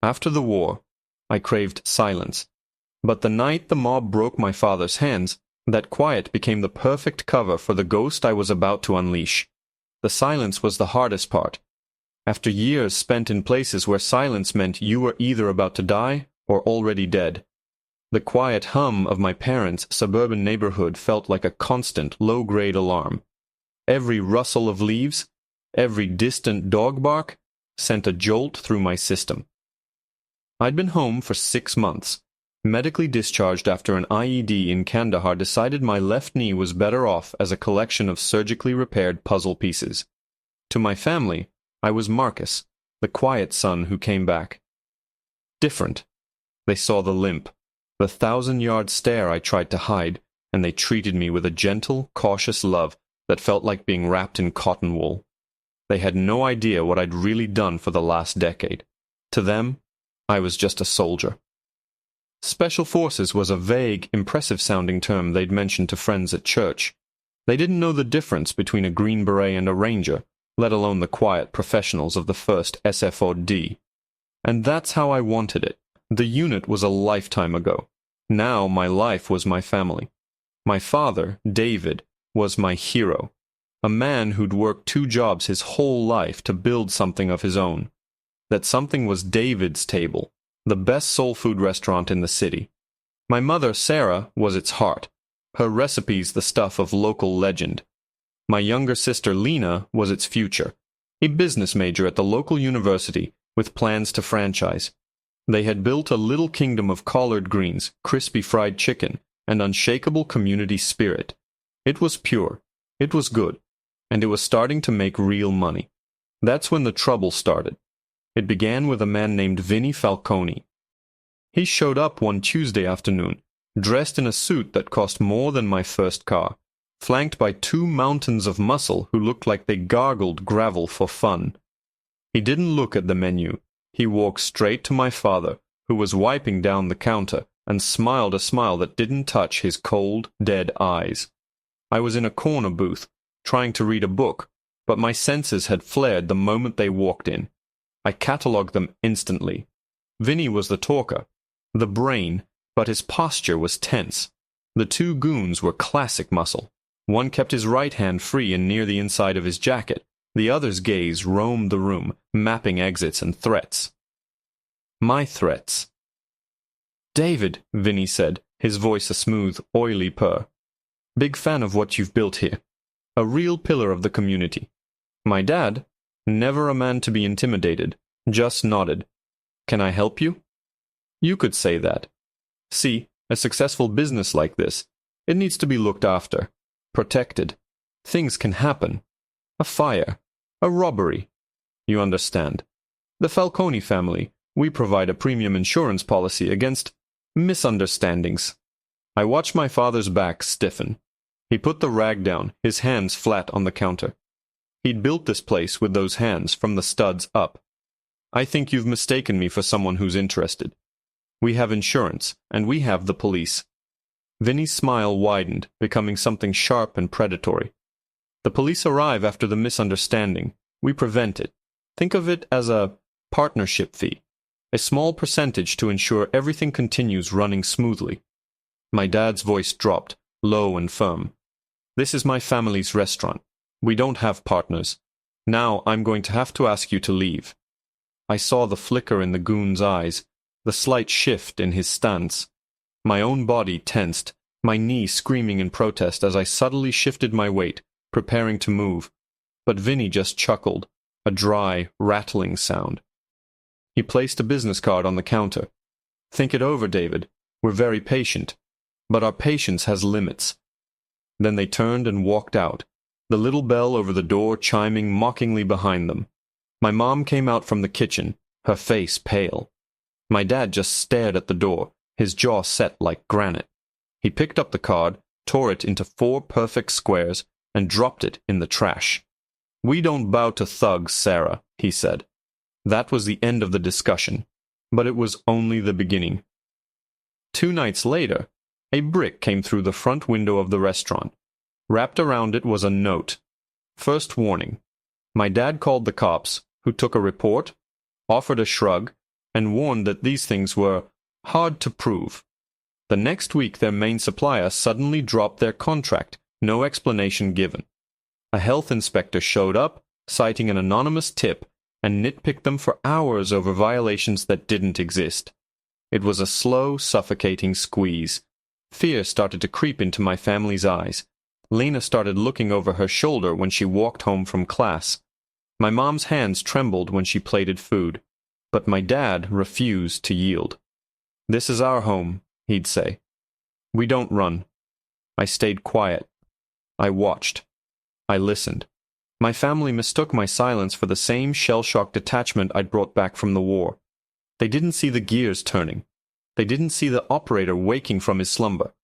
After the war, I craved silence. But the night the mob broke my father's hands, that quiet became the perfect cover for the ghost I was about to unleash. The silence was the hardest part. After years spent in places where silence meant you were either about to die or already dead, the quiet hum of my parents' suburban neighborhood felt like a constant, low-grade alarm. Every rustle of leaves, every distant dog bark, sent a jolt through my system. I'd been home for 6 months. Medically discharged after an IED in Kandahar decided my left knee was better off as a collection of surgically repaired puzzle pieces. To my family, I was Marcus, the quiet son who came back. Different. They saw the limp, the 1,000-yard stare I tried to hide, and they treated me with a gentle, cautious love that felt like being wrapped in cotton wool. They had no idea what I'd really done for the last decade. To them, I was just a soldier. Special Forces was a vague, impressive-sounding term they'd mentioned to friends at church. They didn't know the difference between a Green Beret and a Ranger, let alone the quiet professionals of the 1st SFOD. And that's how I wanted it. The unit was a lifetime ago. Now my life was my family. My father, David, was my hero, a man who'd worked 2 jobs his whole life to build something of his own. That something was David's Table, the best soul food restaurant in the city. My mother, Sarah, was its heart, her recipes the stuff of local legend. My younger sister, Lena, was its future, a business major at the local university with plans to franchise. They had built a little kingdom of collard greens, crispy fried chicken, and unshakable community spirit. It was pure, it was good, and it was starting to make real money. That's when the trouble started. It began with a man named Vinny Falcone. He showed up one Tuesday afternoon, dressed in a suit that cost more than my first car, flanked by 2 mountains of muscle who looked like they gargled gravel for fun. He didn't look at the menu. He walked straight to my father, who was wiping down the counter, and smiled a smile that didn't touch his cold, dead eyes. I was in a corner booth, trying to read a book, but my senses had flared the moment they walked in. I catalogued them instantly. Vinny was the talker, the brain, but his posture was tense. The 2 goons were classic muscle. One kept his right hand free and near the inside of his jacket. The other's gaze roamed the room, mapping exits and threats. My threats. "David," Vinny said, his voice a smooth, oily purr. "Big fan of what you've built here. A real pillar of the community." My dad, never a man to be intimidated, just nodded. "Can I help you?" You could say that. See, a successful business like this, it needs to be looked after, protected. Things can happen. A fire, a robbery. You understand. The Falcone family, we provide a premium insurance policy against misunderstandings. I watched my father's back stiffen. He put the rag down, his hands flat on the counter. He'd built this place with those hands from the studs up. "I think you've mistaken me for someone who's interested. We have insurance, and we have the police." Vinny's smile widened, becoming something sharp and predatory. "The police arrive after the misunderstanding. We prevent it. Think of it as a partnership fee, a small percentage to ensure everything continues running smoothly." My dad's voice dropped, low and firm. "This is my family's restaurant. We don't have partners. Now I'm going to have to ask you to leave." I saw the flicker in the goon's eyes, the slight shift in his stance. My own body tensed, my knee screaming in protest as I subtly shifted my weight, preparing to move. But Vinny just chuckled, a dry, rattling sound. He placed a business card on the counter. "Think it over, David. We're very patient. But our patience has limits." Then they turned and walked out, the little bell over the door chiming mockingly behind them. My mom came out from the kitchen, her face pale. My dad just stared at the door, his jaw set like granite. He picked up the card, tore it into 4 perfect squares, and dropped it in the trash. "We don't bow to thugs, Sarah," he said. That was the end of the discussion, but it was only the beginning. 2 nights later, a brick came through the front window of the restaurant. Wrapped around it was a note. First warning. My dad called the cops, who took a report, offered a shrug, and warned that these things were hard to prove. The next week their main supplier suddenly dropped their contract, no explanation given. A health inspector showed up, citing an anonymous tip, and nitpicked them for hours over violations that didn't exist. It was a slow, suffocating squeeze. Fear started to creep into my family's eyes. Lena started looking over her shoulder when she walked home from class. My mom's hands trembled when she plated food, but my dad refused to yield. "This is our home," he'd say. "We don't run." I stayed quiet. I watched. I listened. My family mistook my silence for the same shell-shock detachment I'd brought back from the war. They didn't see the gears turning. They didn't see the operator waking from his slumber.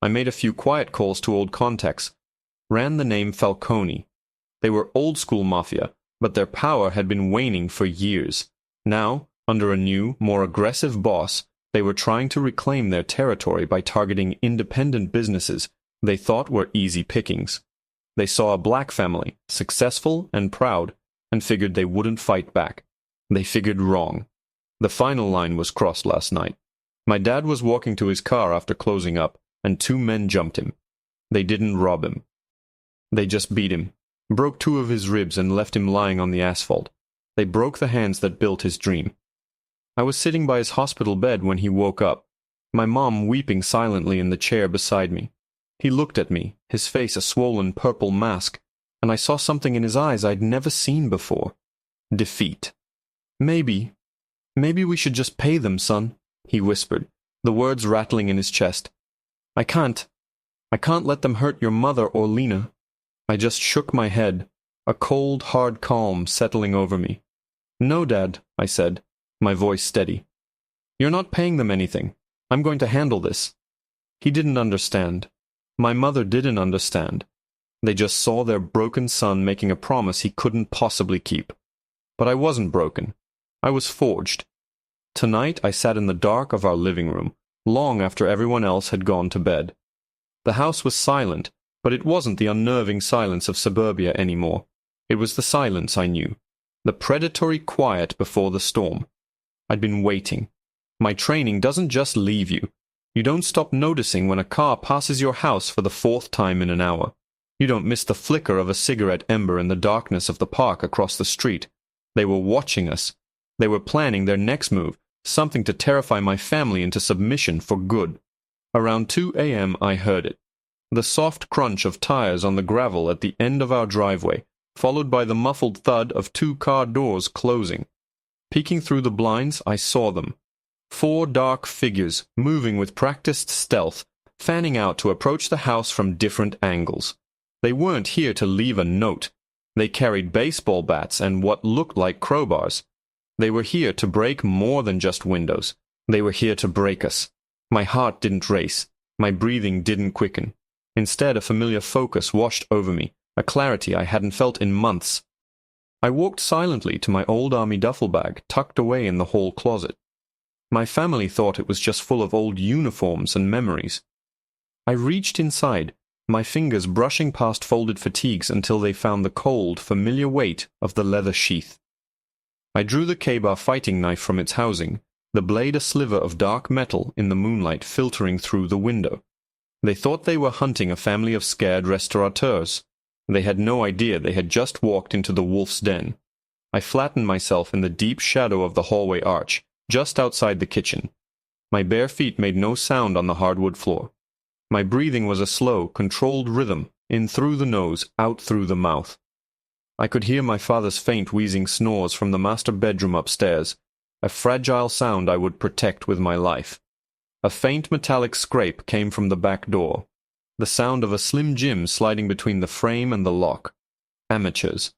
I made a few quiet calls to old contacts. Ran the name Falcone. They were old-school Mafia, but their power had been waning for years. Now, under a new, more aggressive boss, they were trying to reclaim their territory by targeting independent businesses they thought were easy pickings. They saw a black family, successful and proud, and figured they wouldn't fight back. They figured wrong. The final line was crossed last night. My dad was walking to his car after closing up, and two men jumped him. They didn't rob him. They just beat him, broke two of his ribs and left him lying on the asphalt. They broke the hands that built his dream. I was sitting by his hospital bed when he woke up, my mom weeping silently in the chair beside me. He looked at me, his face a swollen purple mask, and I saw something in his eyes I'd never seen before. Defeat. Maybe we should just pay them, son," he whispered, the words rattling in his chest. I can't let them hurt your mother or Lena." I just shook my head, a cold, hard calm settling over me. "No, Dad," I said, my voice steady. "You're not paying them anything. I'm going to handle this." He didn't understand. My mother didn't understand. They just saw their broken son making a promise he couldn't possibly keep. But I wasn't broken. I was forged. Tonight I sat in the dark of our living room, long after everyone else had gone to bed. The house was silent, but it wasn't the unnerving silence of suburbia anymore. It was the silence I knew, the predatory quiet before the storm. I'd been waiting. My training doesn't just leave you. You don't stop noticing when a car passes your house for the fourth time in an hour. You don't miss the flicker of a cigarette ember in the darkness of the park across the street. They were watching us. They were planning their next move, something to terrify my family into submission for good. Around 2 a.m. I heard it. The soft crunch of tires on the gravel at the end of our driveway, followed by the muffled thud of 2 car doors closing. Peeking through the blinds, I saw them. 4 dark figures, moving with practiced stealth, fanning out to approach the house from different angles. They weren't here to leave a note. They carried baseball bats and what looked like crowbars. They were here to break more than just windows. They were here to break us. My heart didn't race. My breathing didn't quicken. Instead, a familiar focus washed over me, a clarity I hadn't felt in months. I walked silently to my old army duffel bag tucked away in the hall closet. My family thought it was just full of old uniforms and memories. I reached inside, my fingers brushing past folded fatigues until they found the cold, familiar weight of the leather sheath. I drew the K-bar fighting knife from its housing, the blade a sliver of dark metal in the moonlight filtering through the window. They thought they were hunting a family of scared restaurateurs. They had no idea they had just walked into the wolf's den. I flattened myself in the deep shadow of the hallway arch, just outside the kitchen. My bare feet made no sound on the hardwood floor. My breathing was a slow, controlled rhythm, in through the nose, out through the mouth. I could hear my father's faint wheezing snores from the master bedroom upstairs, a fragile sound I would protect with my life. A faint metallic scrape came from the back door, the sound of a Slim Jim sliding between the frame and the lock. Amateurs.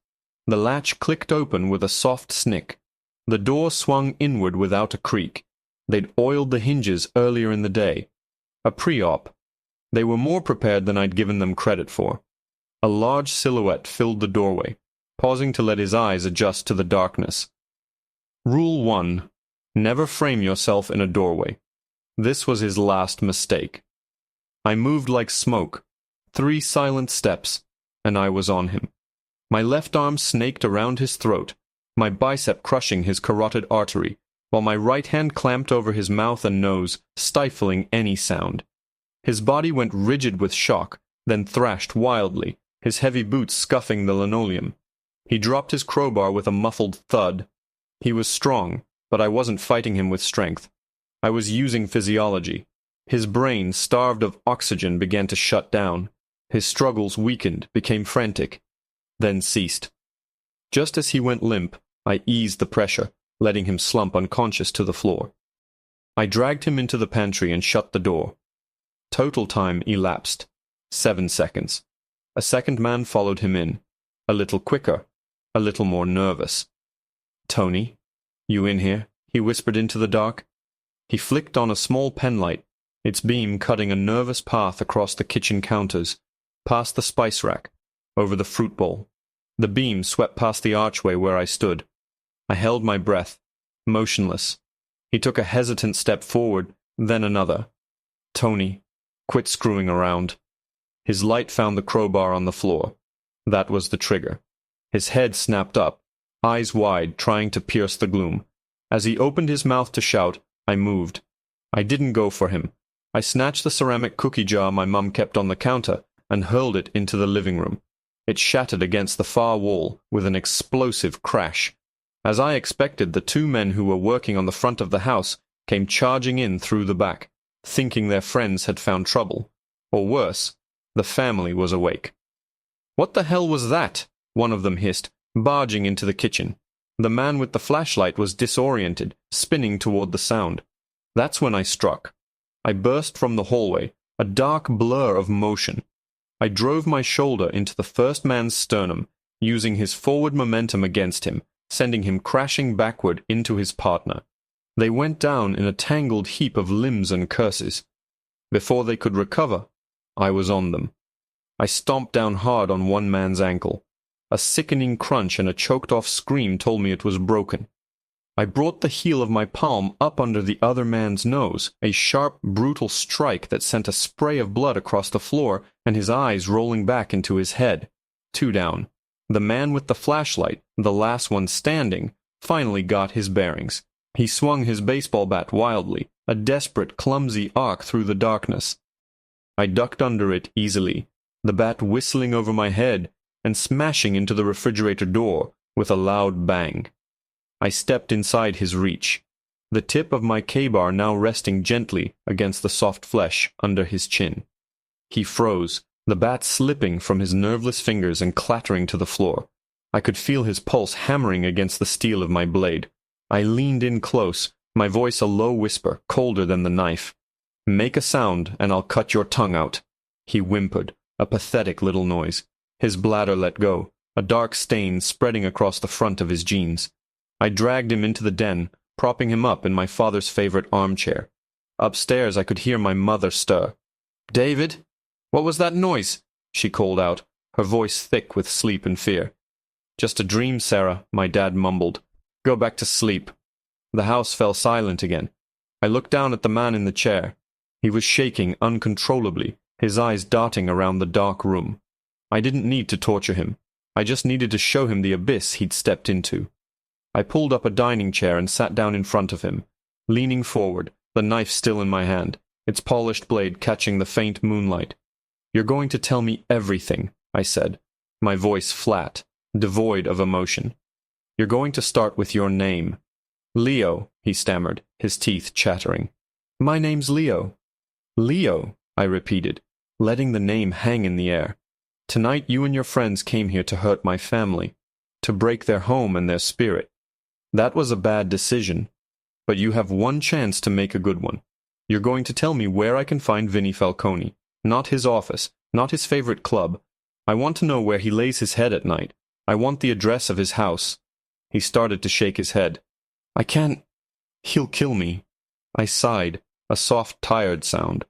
The latch clicked open with a soft snick. The door swung inward without a creak. They'd oiled the hinges earlier in the day. A pre-op. They were more prepared than I'd given them credit for. A large silhouette filled the doorway, pausing to let his eyes adjust to the darkness. Rule 1. Never frame yourself in a doorway. This was his last mistake. I moved like smoke. 3 silent steps, and I was on him. My left arm snaked around his throat, my bicep crushing his carotid artery, while my right hand clamped over his mouth and nose, stifling any sound. His body went rigid with shock, then thrashed wildly, his heavy boots scuffing the linoleum. He dropped his crowbar with a muffled thud. He was strong, but I wasn't fighting him with strength. I was using physiology. His brain, starved of oxygen, began to shut down. His struggles weakened, became frantic, then ceased. Just as he went limp, I eased the pressure, letting him slump unconscious to the floor. I dragged him into the pantry and shut the door. Total time elapsed. 7 seconds. A second man followed him in, a little quicker, a little more nervous. "Tony, you in here?" he whispered into the dark. He flicked on a small penlight, its beam cutting a nervous path across the kitchen counters, past the spice rack, over the fruit bowl. The beam swept past the archway where I stood. I held my breath, motionless. He took a hesitant step forward, then another. "Tony, quit screwing around." His light found the crowbar on the floor. That was the trigger. His head snapped up, eyes wide, trying to pierce the gloom. As he opened his mouth to shout, I moved. I didn't go for him. I snatched the ceramic cookie jar my mum kept on the counter and hurled it into the living room. It shattered against the far wall with an explosive crash. As I expected, the two men who were working on the front of the house came charging in through the back, thinking their friends had found trouble. Or worse, the family was awake. "What the hell was that?" one of them hissed, barging into the kitchen. The man with the flashlight was disoriented, spinning toward the sound. That's when I struck. I burst from the hallway, a dark blur of motion. I drove my shoulder into the first man's sternum, using his forward momentum against him, sending him crashing backward into his partner. They went down in a tangled heap of limbs and curses. Before they could recover, I was on them. I stomped down hard on one man's ankle. A sickening crunch and a choked-off scream told me it was broken. I brought the heel of my palm up under the other man's nose, a sharp, brutal strike that sent a spray of blood across the floor and his eyes rolling back into his head. 2 down. The man with the flashlight, the last one standing, finally got his bearings. He swung his baseball bat wildly, a desperate, clumsy arc through the darkness. I ducked under it easily, the bat whistling over my head and smashing into the refrigerator door with a loud bang. I stepped inside his reach, the tip of my K-bar now resting gently against the soft flesh under his chin. He froze, the bat slipping from his nerveless fingers and clattering to the floor. I could feel his pulse hammering against the steel of my blade. I leaned in close, my voice a low whisper, colder than the knife. "Make a sound, and I'll cut your tongue out." He whimpered, a pathetic little noise. His bladder let go, a dark stain spreading across the front of his jeans. I dragged him into the den, propping him up in my father's favorite armchair. Upstairs I could hear my mother stir. "David? What was that noise?" she called out, her voice thick with sleep and fear. "Just a dream, Sarah," my dad mumbled. "Go back to sleep." The house fell silent again. I looked down at the man in the chair. He was shaking uncontrollably, his eyes darting around the dark room. I didn't need to torture him. I just needed to show him the abyss he'd stepped into. I pulled up a dining chair and sat down in front of him, leaning forward, the knife still in my hand, its polished blade catching the faint moonlight. "You're going to tell me everything," I said, my voice flat, devoid of emotion. "You're going to start with your name." "Leo," he stammered, his teeth chattering. "My name's Leo." "Leo," I repeated, letting the name hang in the air. "Tonight you and your friends came here to hurt my family, to break their home and their spirit. That was a bad decision, but you have one chance to make a good one. You're going to tell me where I can find Vinnie Falcone, not his office, not his favorite club. I want to know where he lays his head at night. I want the address of his house." He started to shake his head. "I can't. He'll kill me." I sighed, a soft, tired sound.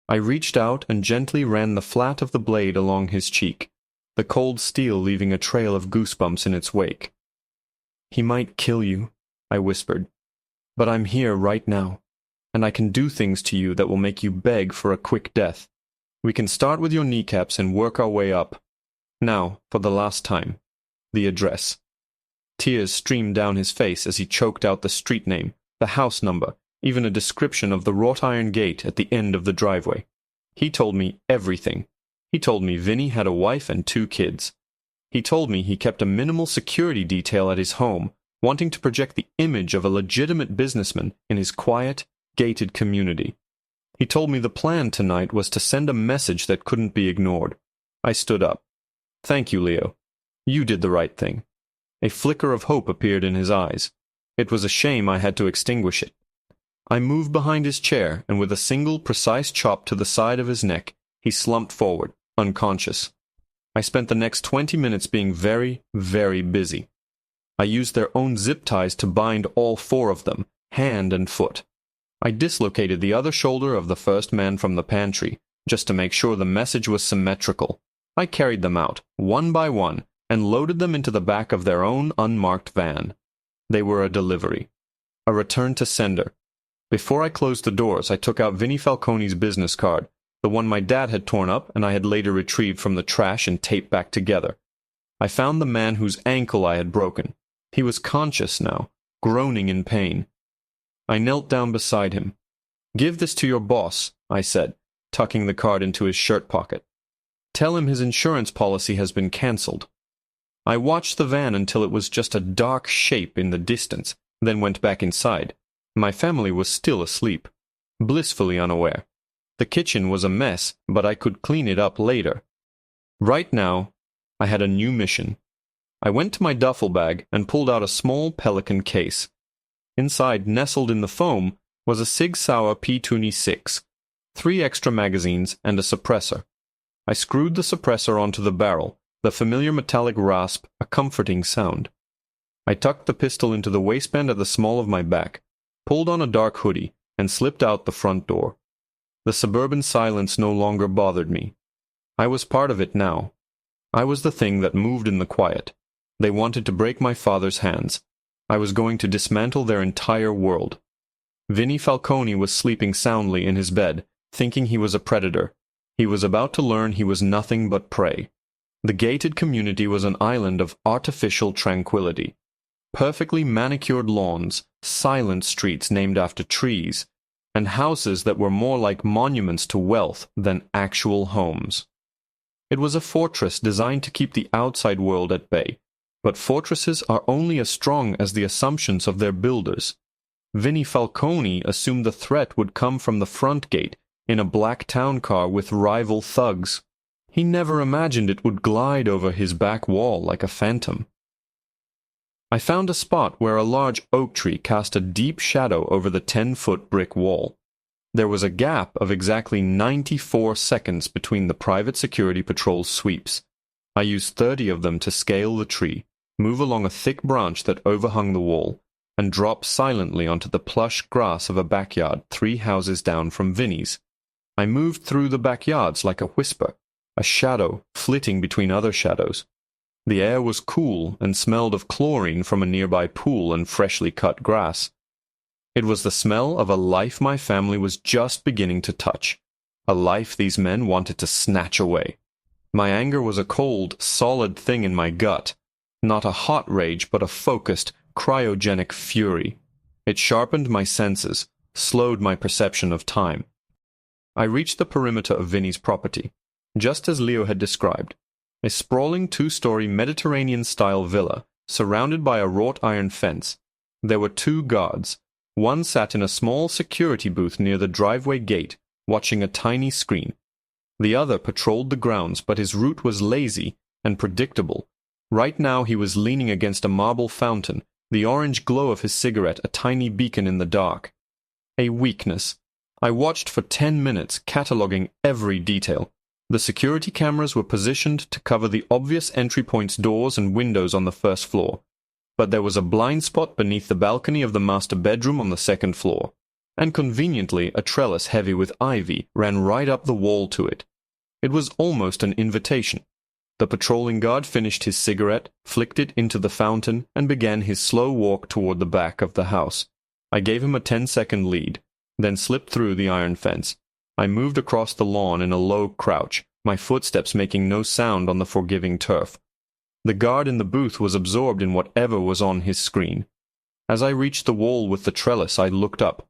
I reached out and gently ran the flat of the blade along his cheek, the cold steel leaving a trail of goosebumps in its wake. "He might kill you," I whispered, "but I'm here right now, and I can do things to you that will make you beg for a quick death. We can start with your kneecaps and work our way up. Now, for the last time, the address." Tears streamed down his face as he choked out the street name, the house number, even a description of the wrought iron gate at the end of the driveway. He told me everything. He told me Vinny had a wife and 2 kids. He told me he kept a minimal security detail at his home, wanting to project the image of a legitimate businessman in his quiet, gated community. He told me the plan tonight was to send a message that couldn't be ignored. I stood up. "Thank you, Leo. You did the right thing." A flicker of hope appeared in his eyes. It was a shame I had to extinguish it. I moved behind his chair, and with a single precise chop to the side of his neck, he slumped forward, unconscious. I spent the next 20 minutes being very, very busy. I used their own zip ties to bind all 4 of them, hand and foot. I dislocated the other shoulder of the first man from the pantry, just to make sure the message was symmetrical. I carried them out, one by one, and loaded them into the back of their own unmarked van. They were a delivery. A return to sender. Before I closed the doors, I took out Vinnie Falcone's business card, the one my dad had torn up and I had later retrieved from the trash and taped back together. I found the man whose ankle I had broken. He was conscious now, groaning in pain. I knelt down beside him. "Give this to your boss," I said, tucking the card into his shirt pocket. "Tell him his insurance policy has been cancelled." I watched the van until it was just a dark shape in the distance, then went back inside. My family was still asleep, blissfully unaware. The kitchen was a mess, but I could clean it up later. Right now, I had a new mission. I went to my duffel bag and pulled out a small Pelican case. Inside, nestled in the foam, was a Sig Sauer P26, 3 extra magazines, and a suppressor. I screwed the suppressor onto the barrel, the familiar metallic rasp, a comforting sound. I tucked the pistol into the waistband at the small of my back, pulled on a dark hoodie, and slipped out the front door. The suburban silence no longer bothered me. I was part of it now. I was the thing that moved in the quiet. They wanted to break my father's hands. I was going to dismantle their entire world. Vinnie Falcone was sleeping soundly in his bed, thinking he was a predator. He was about to learn he was nothing but prey. The gated community was an island of artificial tranquility. Perfectly manicured lawns, silent streets named after trees, and houses that were more like monuments to wealth than actual homes. It was a fortress designed to keep the outside world at bay, but fortresses are only as strong as the assumptions of their builders. Vinnie Falcone assumed the threat would come from the front gate in a black town car with rival thugs. He never imagined it would glide over his back wall like a phantom. I found a spot where a large oak tree cast a deep shadow over the 10-foot brick wall. There was a gap of exactly 94 seconds between the private security patrol's sweeps. I used 30 of them to scale the tree, move along a thick branch that overhung the wall, and drop silently onto the plush grass of a backyard 3 houses down from Vinnie's. I moved through the backyards like a whisper, a shadow flitting between other shadows. The air was cool and smelled of chlorine from a nearby pool and freshly cut grass. It was the smell of a life my family was just beginning to touch, a life these men wanted to snatch away. My anger was a cold, solid thing in my gut, not a hot rage but a focused, cryogenic fury. It sharpened my senses, slowed my perception of time. I reached the perimeter of Vinnie's property, just as Leo had described. A sprawling 2-story Mediterranean-style villa, surrounded by a wrought iron fence. There were 2 guards. One sat in a small security booth near the driveway gate, watching a tiny screen. The other patrolled the grounds, but his route was lazy and predictable. Right now he was leaning against a marble fountain, the orange glow of his cigarette a tiny beacon in the dark. A weakness. I watched for 10 minutes, cataloging every detail. The security cameras were positioned to cover the obvious entry points, doors and windows on the first floor, but there was a blind spot beneath the balcony of the master bedroom on the 2nd floor, and conveniently a trellis heavy with ivy ran right up the wall to it. It was almost an invitation. The patrolling guard finished his cigarette, flicked it into the fountain, and began his slow walk toward the back of the house. I gave him a 10-second lead, then slipped through the iron fence. I moved across the lawn in a low crouch, my footsteps making no sound on the forgiving turf. The guard in the booth was absorbed in whatever was on his screen. As I reached the wall with the trellis, I looked up.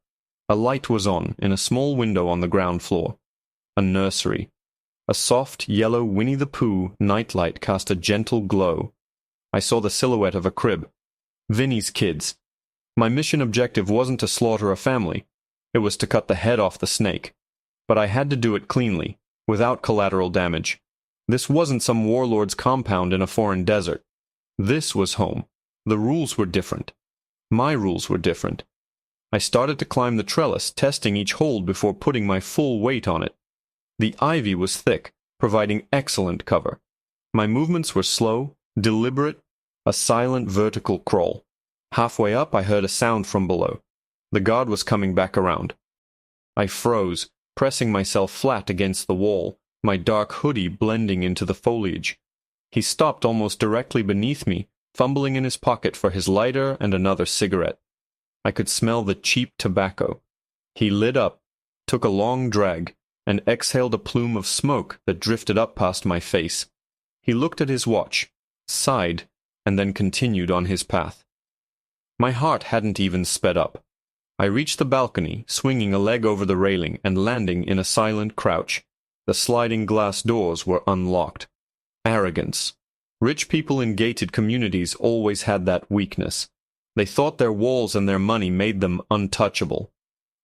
A light was on in a small window on the ground floor. A nursery. A soft, yellow Winnie the Pooh nightlight cast a gentle glow. I saw the silhouette of a crib. Vinny's kids. My mission objective wasn't to slaughter a family. It was to cut the head off the snake. But I had to do it cleanly, without collateral damage. This wasn't some warlord's compound in a foreign desert. This was home. The rules were different. My rules were different. I started to climb the trellis, testing each hold before putting my full weight on it. The ivy was thick, providing excellent cover. My movements were slow, deliberate, a silent vertical crawl. Halfway up, I heard a sound from below. The guard was coming back around. I froze, pressing myself flat against the wall, my dark hoodie blending into the foliage. He stopped almost directly beneath me, fumbling in his pocket for his lighter and another cigarette. I could smell the cheap tobacco. He lit up, took a long drag, and exhaled a plume of smoke that drifted up past my face. He looked at his watch, sighed, and then continued on his path. My heart hadn't even sped up. I reached the balcony, swinging a leg over the railing and landing in a silent crouch. The sliding glass doors were unlocked. Arrogance. Rich people in gated communities always had that weakness. They thought their walls and their money made them untouchable.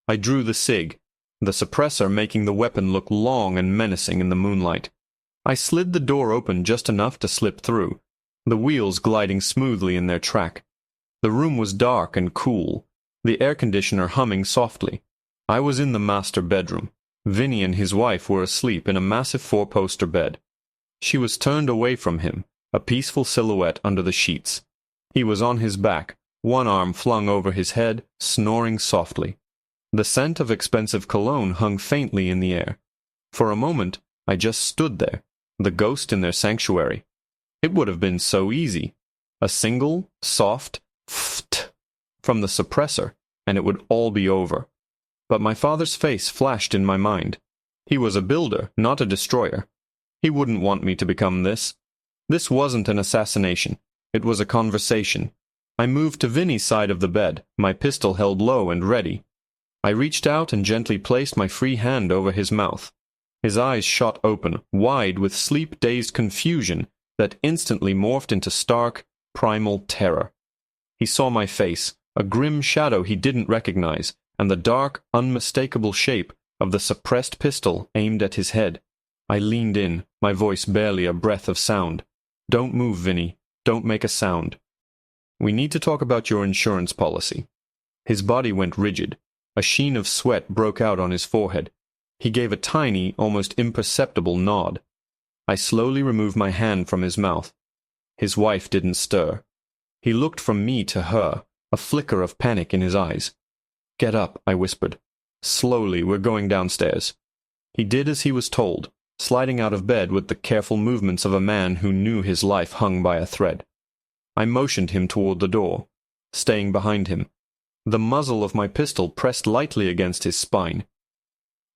I drew the cig, the suppressor making the weapon look long and menacing in the moonlight. I slid the door open just enough to slip through, the wheels gliding smoothly in their track. The room was dark and cool, the air conditioner humming softly. I was in the master bedroom. Vinny and his wife were asleep in a massive four-poster bed. She was turned away from him, a peaceful silhouette under the sheets. He was on his back, one arm flung over his head, snoring softly. The scent of expensive cologne hung faintly in the air. For a moment, I just stood there, the ghost in their sanctuary. It would have been so easy. A single, soft "ft" from the suppressor, and it would all be over. But my father's face flashed in my mind. He was a builder, not a destroyer. He wouldn't want me to become this. This wasn't an assassination. It was a conversation. I moved to Vinny's side of the bed, my pistol held low and ready. I reached out and gently placed my free hand over his mouth. His eyes shot open, wide with sleep-dazed confusion that instantly morphed into stark, primal terror. He saw my face, a grim shadow he didn't recognize, and the dark, unmistakable shape of the suppressed pistol aimed at his head. I leaned in, my voice barely a breath of sound. "Don't move, Vinny. Don't make a sound. We need to talk about your insurance policy." His body went rigid. A sheen of sweat broke out on his forehead. He gave a tiny, almost imperceptible nod. I slowly removed my hand from his mouth. His wife didn't stir. He looked from me to her, a flicker of panic in his eyes. "Get up," I whispered. "Slowly, we're going downstairs." He did as he was told, sliding out of bed with the careful movements of a man who knew his life hung by a thread. I motioned him toward the door, staying behind him. The muzzle of my pistol pressed lightly against his spine.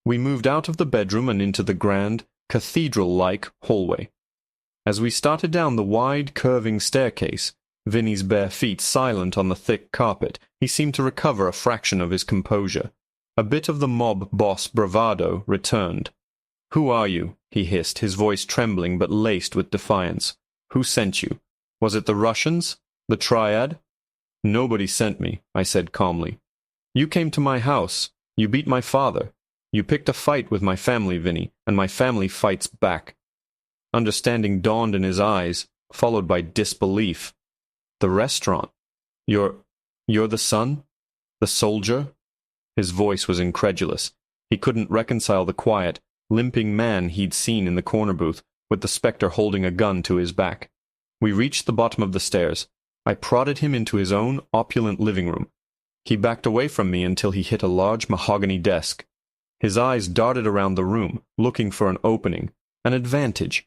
We moved out of the bedroom and into the grand, cathedral-like hallway. As we started down the wide, curving staircase, Vinny's bare feet silent on the thick carpet, he seemed to recover a fraction of his composure. A bit of the mob boss bravado returned. "Who are you?" he hissed, his voice trembling but laced with defiance. "Who sent you? Was it the Russians? The Triad?" "Nobody sent me," I said calmly. "You came to my house. You beat my father. You picked a fight with my family, Vinny, and my family fights back." Understanding dawned in his eyes, followed by disbelief. "The restaurant. You're the son? The soldier?" His voice was incredulous. He couldn't reconcile the quiet, limping man he'd seen in the corner booth, with the specter holding a gun to his back. We reached the bottom of the stairs. I prodded him into his own opulent living room. He backed away from me until he hit a large mahogany desk. His eyes darted around the room, looking for an opening, an advantage.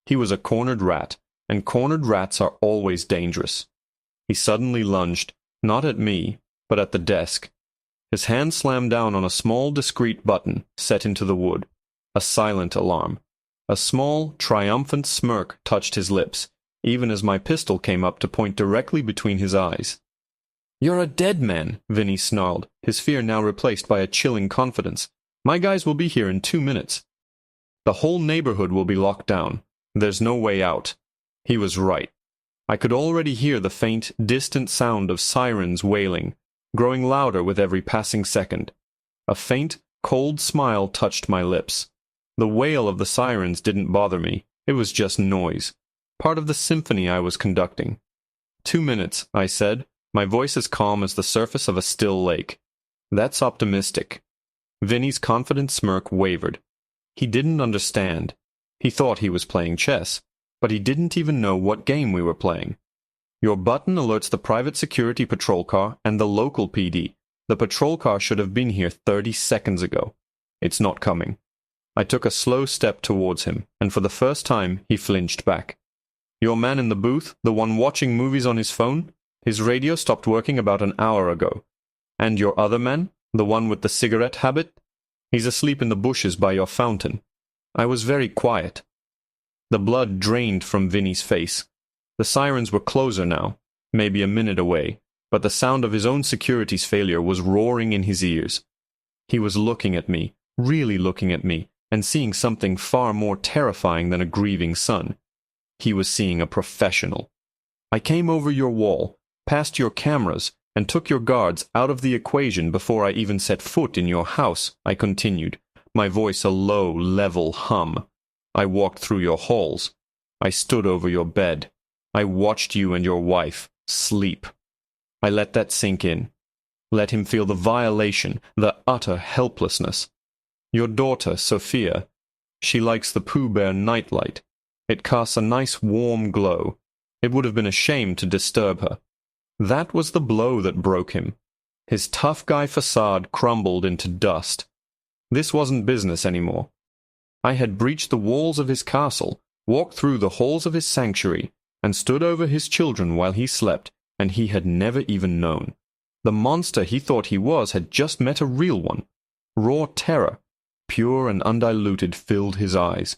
He was a cornered rat, and cornered rats are always dangerous. He suddenly lunged, not at me, but at the desk. His hand slammed down on a small, discreet button set into the wood. A silent alarm. A small, triumphant smirk touched his lips. even as my pistol came up to point directly between his eyes. "You're a dead man," Vinny snarled, his fear now replaced by a chilling confidence. "My guys will be here in 2 minutes. The whole neighborhood will be locked down. There's no way out." He was right. I could already hear the faint, distant sound of sirens wailing, growing louder with every passing second. A faint, cold smile touched my lips. The wail of the sirens didn't bother me. It was just noise, part of the symphony I was conducting. 2 minutes, I said, my voice as calm as the surface of a still lake. That's optimistic. Vinny's confident smirk wavered. He didn't understand. He thought he was playing chess, but he didn't even know what game we were playing. Your button alerts the private security patrol car and the local PD. The patrol car should have been here 30 seconds ago. It's not coming. I took a slow step towards him, and for the first time he flinched back. Your man in the booth, the one watching movies on his phone? His radio stopped working about an hour ago. And your other man, the one with the cigarette habit? He's asleep in the bushes by your fountain. I was very quiet. The blood drained from Vinny's face. The sirens were closer now, maybe a minute away, but the sound of his own security's failure was roaring in his ears. He was looking at me, really looking at me, and seeing something far more terrifying than a grieving son. He was seeing a professional. I came over your wall, past your cameras, and took your guards out of the equation before I even set foot in your house, I continued, my voice a low, level hum. I walked through your halls. I stood over your bed. I watched you and your wife sleep. I let that sink in. Let him feel the violation, the utter helplessness. Your daughter, Sophia, she likes the Pooh Bear nightlight. It casts a nice warm glow. It would have been a shame to disturb her. That was the blow that broke him. His tough guy facade crumbled into dust. This wasn't business anymore. I had breached the walls of his castle, walked through the halls of his sanctuary, and stood over his children while he slept, and he had never even known. The monster he thought he was had just met a real one. Raw terror, pure and undiluted, filled his eyes.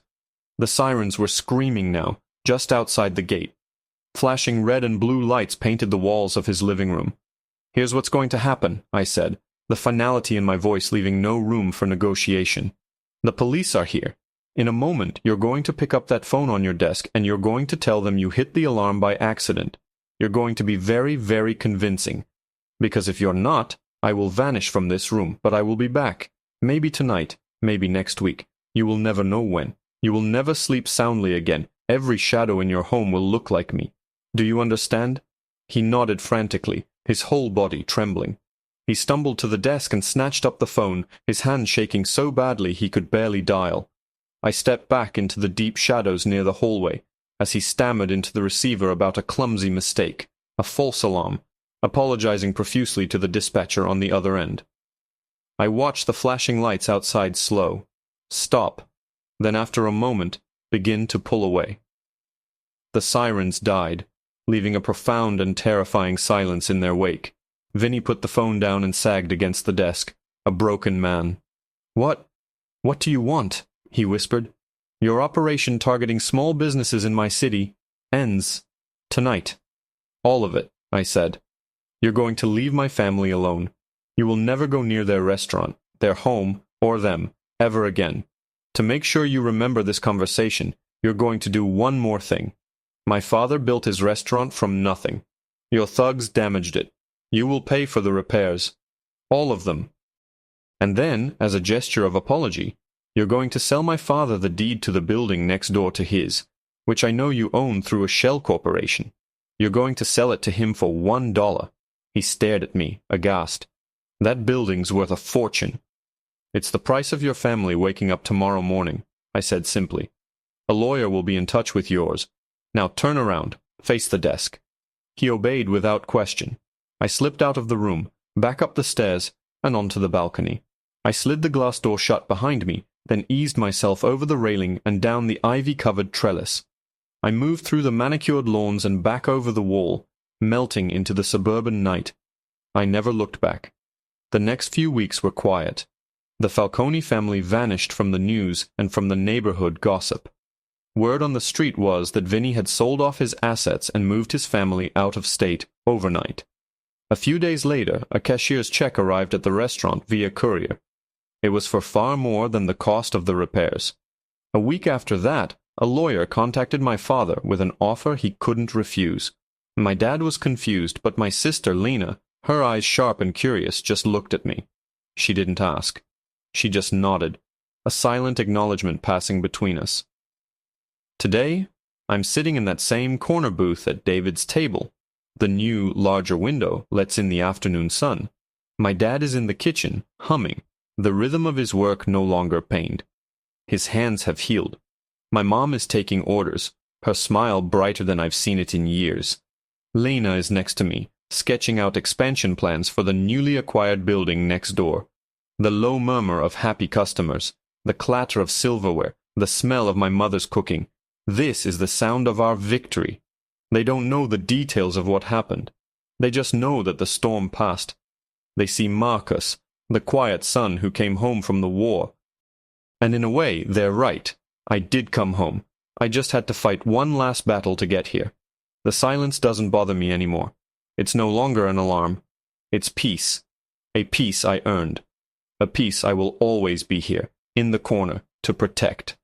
The sirens were screaming now, just outside the gate. Flashing red and blue lights painted the walls of his living room. "Here's what's going to happen," I said, the finality in my voice leaving no room for negotiation. "The police are here. In a moment, you're going to pick up that phone on your desk and you're going to tell them you hit the alarm by accident. You're going to be very, very convincing. Because if you're not, I will vanish from this room, but I will be back. Maybe tonight, maybe next week. You will never know when. You will never sleep soundly again. Every shadow in your home will look like me. Do you understand?" He nodded frantically, his whole body trembling. He stumbled to the desk and snatched up the phone, his hand shaking so badly he could barely dial. I stepped back into the deep shadows near the hallway, as he stammered into the receiver about a clumsy mistake, a false alarm, apologizing profusely to the dispatcher on the other end. I watched the flashing lights outside slow, stop, then after a moment, begin to pull away. The sirens died, leaving a profound and terrifying silence in their wake. Vinny put the phone down and sagged against the desk, a broken man. What do you want?" he whispered. "Your operation targeting small businesses in my city ends tonight." "All of it," I said. "You're going to leave my family alone. You will never go near their restaurant, their home, or them, ever again. To make sure you remember this conversation, you're going to do one more thing. My father built his restaurant from nothing. Your thugs damaged it. You will pay for the repairs. All of them. And then, as a gesture of apology, you're going to sell my father the deed to the building next door to his, which I know you own through a shell corporation. You're going to sell it to him for $1. He stared at me, aghast. "That building's worth a fortune." "It's the price of your family waking up tomorrow morning," I said simply. "A lawyer will be in touch with yours. Now turn around, face the desk." He obeyed without question. I slipped out of the room, back up the stairs, and onto the balcony. I slid the glass door shut behind me, then eased myself over the railing and down the ivy-covered trellis. I moved through the manicured lawns and back over the wall, melting into the suburban night. I never looked back. The next few weeks were quiet. The Falcone family vanished from the news and from the neighborhood gossip. Word on the street was that Vinny had sold off his assets and moved his family out of state overnight. A few days later, a cashier's check arrived at the restaurant via courier. It was for far more than the cost of the repairs. A week after that, a lawyer contacted my father with an offer he couldn't refuse. My dad was confused, but my sister, Lena, her eyes sharp and curious, just looked at me. She didn't ask. She just nodded, a silent acknowledgement passing between us. Today, I'm sitting in that same corner booth at David's table. The new, larger window lets in the afternoon sun. My dad is in the kitchen, humming, the rhythm of his work no longer pained. His hands have healed. My mom is taking orders, her smile brighter than I've seen it in years. Lena is next to me, sketching out expansion plans for the newly acquired building next door. The low murmur of happy customers, the clatter of silverware, the smell of my mother's cooking. This is the sound of our victory. They don't know the details of what happened. They just know that the storm passed. They see Marcus, the quiet son who came home from the war. And in a way, they're right. I did come home. I just had to fight one last battle to get here. The silence doesn't bother me anymore. It's no longer an alarm. It's peace. A peace I earned. A peace I will always be here, in the corner, to protect.